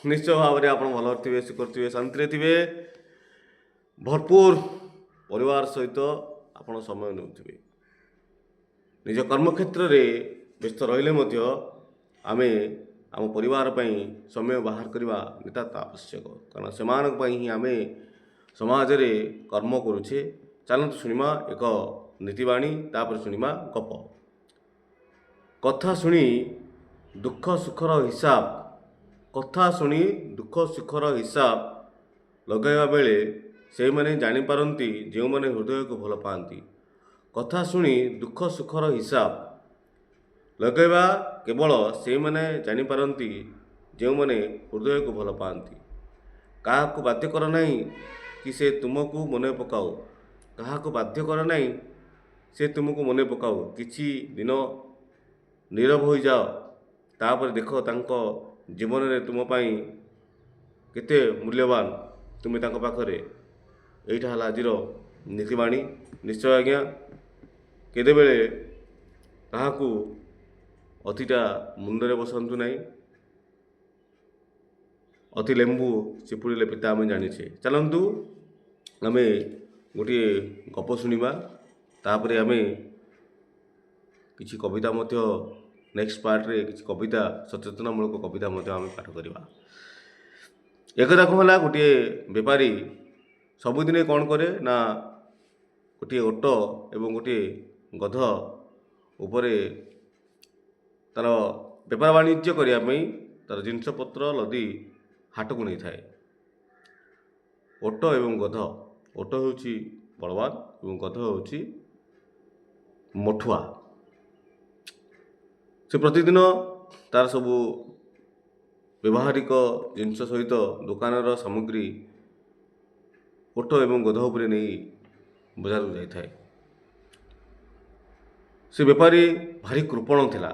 निश्चय भाव में आप भल थे सुखर थे शांति थे भरपूर परिवार सहित आप समय नेउथिबे निज कर्मक्षेत्र में व्यस्त रहिले आम आम परिवार पई समय बाहर करवा नितांत आवश्यक कारण से ही आम समाज रे कर्म करुछे। चलतु शुणिमा एक नीतिवाणी तापर शुणिमा गप कथा शुणी दुख सुखर हिसाब कथा शुणी दुख सुखर हिसाब लगाइबा बेले से मैंने जानीपारती जो मैंने हृदय को भल पाती कथा शुणी दुख सुखर हिसाब लगाइबा केवल से मैंने जानीपारती जो मैंने हृदय को भल पाती क्या बाध्य कर नहीं कि से तुमको मन पकाओ क्या बाध्य कर नहीं से तुमको मन पकाओ किछि दिन नीरव हो जाओ तापर देख तांको जीवन में तुम पाई केते मूल्यवान तुम्हें तांको पाखरे एइटा हला आजिर नीतिवाणी। निश्चय आज्ञा केते बेले काहाकू अतिटा मुंडरे बसंतु नहीं अति लेंबू चिपुड़िले पिता आम जाने चलतु आम गोटे गप शुणा तापर आम किसी कविता नेक्स्ट पार्ट रे किसी कविता सचेतनामूलक कविता आम पाठ करवा। एक कौन गोटे बेपारी सबुदिने कौन करे ना गोटे ओट एवं गोटे गध उपरे तार बेपार वाणिज्य करने तार जिनपत्र लदी हाट को नहीं थाए। ओट एवं गध ओट हूँ बलवान एवं गध हूँ मठुआ से प्रतिदिन तार सबू व्यवहारिक जिनस सहित दुकानर सामग्री ओट एवं गध उपरे नहीं बजार को जाए। से बेपारी भारी कृपण थिला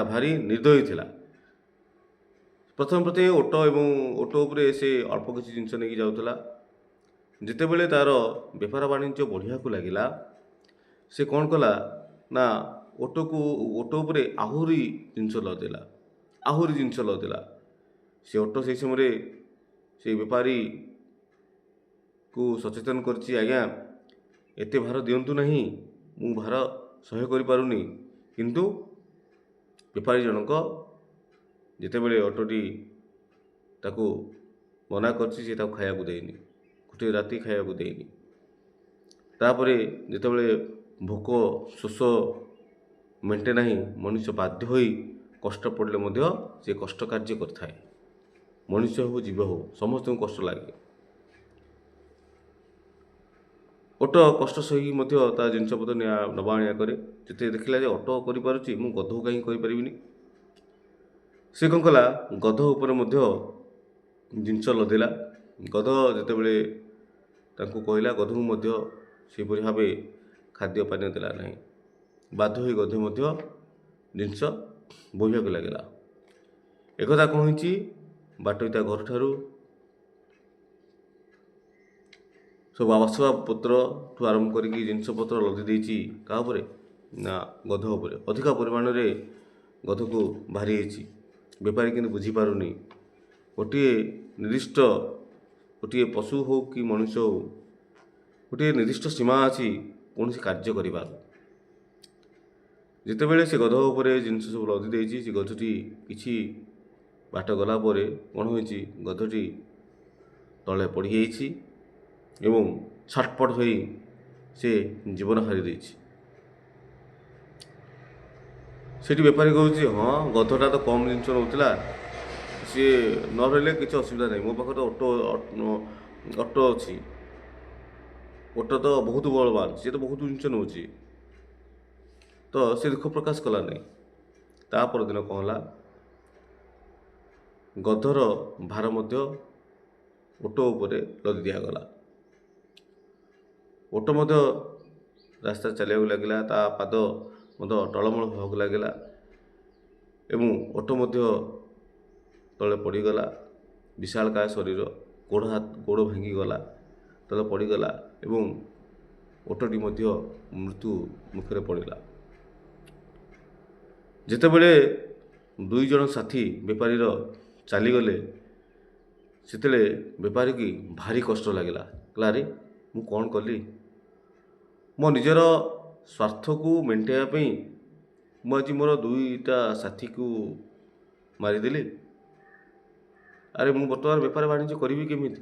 भारी निर्दयी थिला। प्रथम प्रथम ओट एवं ओट उपरे से अल्प किसी जिनस नहीं जाऊला जितेबले तार बेपार वाणिज्य बढ़िया को लगिला से कौन कला ना ओट उपरे आहुरी जिनस लदेला से ओट से समय से बेपारी को सचेतन करछि आज्ञा एते भार दिंतु नहीं मु भार सह्य करि पारुनी किंतु बेपारी जनक जितेबले ऑटोटी ताकू मना करछि से ताकू खाया को देनी गोटे राति खाया को देनी तापरे जितेबले भोक शोष मेंटे नहीं मनुष्य बाध्य होई कष्ट पड़े मध्य से कष्ट कार्य करथाए। मनुष्य हो जीव हो समस्त को कष्ट लगे ओट कष्ट सही जिनपतर नवा आनिया करे जिते देखला ओट करि मु गध कहीं करें से कौन कला गध उपर जिनस लदेला गध जितेबले तांको कहला गध को सेपरि भाव खाद्य पानी देला नहीं बाध्य हो गध जिनस बोहिया को लगेगा। एक कही बाटोईता घर ठारू सब आवासवाब पत्र ठू आरंभ करी जिनपत्र लदी देछि क्या ना गध उपरे अधिक परिमाण रे गध को भारी होती बेपारी किंतु बुझीपारुनी गोटे निर्दिष्ट गोटे पशु हो कि मनुष्य हो गोटे निर्दिष्ट सीमा अच्छी कौन कार्य कर जितेबले से गध उपरे जिनस सब लदी देछि से गधटी किछि बाट गला परे कौन होइछि गधटी तले पड़ी जाइछि एवं छटपट होई से जीवन हारी देछि। सेठी बेपारी कहूँ हाँ गधटा तो कम जिनस नौला सी न रही किसी असुविधा नहीं मो पाखे ऑटो अच्छी ओट तो बहुत बलवान सी तो बहुत जिनस नौ तो से दुख प्रकाश कला नहीं। ता परदिन कहला गधर भार ओट उपरे लदी दिगला ओट रास्ता चलिया लगिला ता पाद टलमल होगा लगिला एवं ओट तले पड़गला विशाल काय शरीर गोड़ हाथ गोड़ भांगीगला तले पड़गला एवं ओटटी मृत्यु मुखरे पड़ा। जितेबले दुई जन साथी बेपारीर ଚାଲିଗଲେ ସେତେବେଳେ ବେପାରୀକି ଭାରି କଷ୍ଟ ଲାଗିଲା। କହିଲା ଆରେ ମୁଁ କ'ଣ କଲି? ମୋ ନିଜର ସ୍ୱାର୍ଥକୁ ମେଣ୍ଟାଇବା ପାଇଁ ମୁଁ ଆଜି ମୋର ଦୁଇଟା ସାଥୀକୁ ମାରିଦେଲି। ଆରେ ମୁଁ ବର୍ତ୍ତମାନ ବେପାର ବାଣିଜ୍ୟ କରିବି କେମିତି?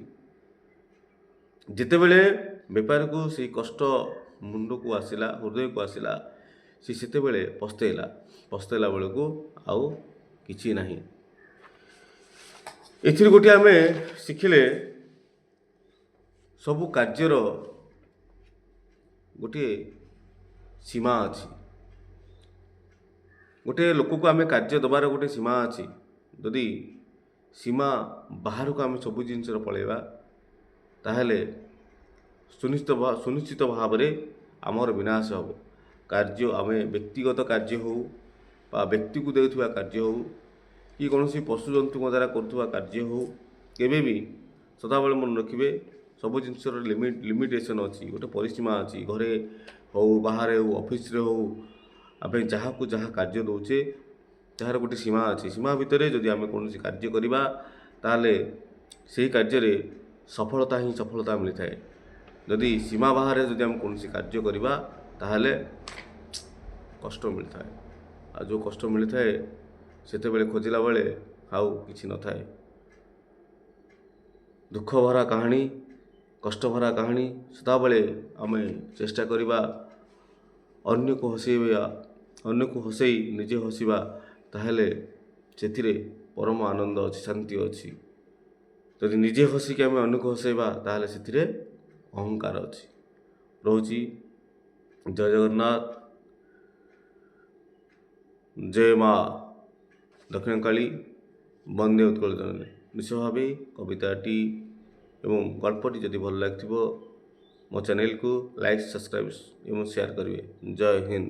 ଯେତେବେଳେ ବେପାରୀକୁ ସେଇ କଷ୍ଟ ମୁଣ୍ଡକୁ ଆସିଲା, ହୃଦୟକୁ ଆସିଲା, ସେ ସେତେବେଳେ ପସ୍ତେଇଲା ବେଳକୁ ଆଉ କିଛି ନାହିଁ। ଏଥିରୁ ଗୋଟିଏ ଆମେ ଶିଖିଲେ ସବୁ କାର୍ଯ୍ୟର ଗୋଟିଏ ସୀମା ଅଛି। ଗୋଟିଏ ଲୋକକୁ ଆମେ କାର୍ଯ୍ୟ ଦେବାର ଗୋଟିଏ ସୀମା ଅଛି। ଯଦି ସୀମା ବାହାରକୁ ଆମେ ସବୁ ଜିନିଷର ପଳେଇବା ତାହେଲେ ସୁନିଶ୍ଚିତ ଭାବରେ ଆମର ବିନାଶ ହେବ। କାର୍ଯ୍ୟ ଆମେ ବ୍ୟକ୍ତିଗତ କାର୍ଯ୍ୟ ହେଉ ବା ବ୍ୟକ୍ତିକୁ ଦେଉଥିବା କାର୍ଯ୍ୟ ହେଉ କି କୌଣସି ପଶୁଜନ୍ତୁଙ୍କ ଦ୍ୱାରା କରୁଥିବା କାର୍ଯ୍ୟ ହେଉ, କେବେ ବି ସଦାବେଳେ ମନେ ରଖିବେ ସବୁ ଜିନିଷର ଲିମିଟେସନ୍ ଅଛି, ଗୋଟେ ପରିସୀମା ଅଛି। ଘରେ ହେଉ, ବାହାରେ ହେଉ, ଅଫିସରେ ହେଉ, ଆମେ ଯାହାକୁ ଯାହା କାର୍ଯ୍ୟ ଦେଉଛେ ତାହାର ଗୋଟେ ସୀମା ଅଛି। ସୀମା ଭିତରେ ଯଦି ଆମେ କୌଣସି କାର୍ଯ୍ୟ କରିବା ତାହେଲେ ସେହି କାର୍ଯ୍ୟରେ ସଫଳତା ହିଁ ସଫଳତା ମିଳିଥାଏ। ଯଦି ସୀମା ବାହାରେ ଯଦି ଆମେ କୌଣସି କାର୍ଯ୍ୟ କରିବା ତାହେଲେ କଷ୍ଟ ମିଳିଥାଏ। ଆଉ ଯେଉଁ କଷ୍ଟ ମିଳିଥାଏ ସେତେବେଳେ ଖୋଜିଲା ବେଳେ ଆଉ କିଛି ନଥାଏ। ଦୁଃଖ ଭରା କାହାଣୀ, କଷ୍ଟ ଭରା କାହାଣୀ। ସଦାବେଳେ ଆମେ ଚେଷ୍ଟା କରିବା ଅନ୍ୟକୁ ହସେଇ ନିଜେ ହସିବା, ତାହେଲେ ସେଥିରେ ପରମ ଆନନ୍ଦ ଅଛି, ଶାନ୍ତି ଅଛି। ଯଦି ନିଜେ ହସିକି ଆମେ ଅନ୍ୟକୁ ହସେଇବା ତାହେଲେ ସେଥିରେ ଅହଙ୍କାର ଅଛି। ରହୁଛି। ଜୟ ଜଗନ୍ନାଥ, ଜୟ ମା ଦକ୍ଷିଣକାଳୀ, ବନ୍ଦେ ଉତ୍କଳ ଜନନୀ। ନିଶ୍ଚୟ ଭାବେ କବିତାଟି ଏବଂ ଗଳ୍ପଟି ଯଦି ଭଲ ଲାଗିଥିବ ମୋ ଚ୍ୟାନେଲକୁ ଲାଇକ୍, ସବସ୍କ୍ରାଇବ୍ ଏବଂ ସେୟାର କରିବେ। ଜୟ ହିନ୍ଦ।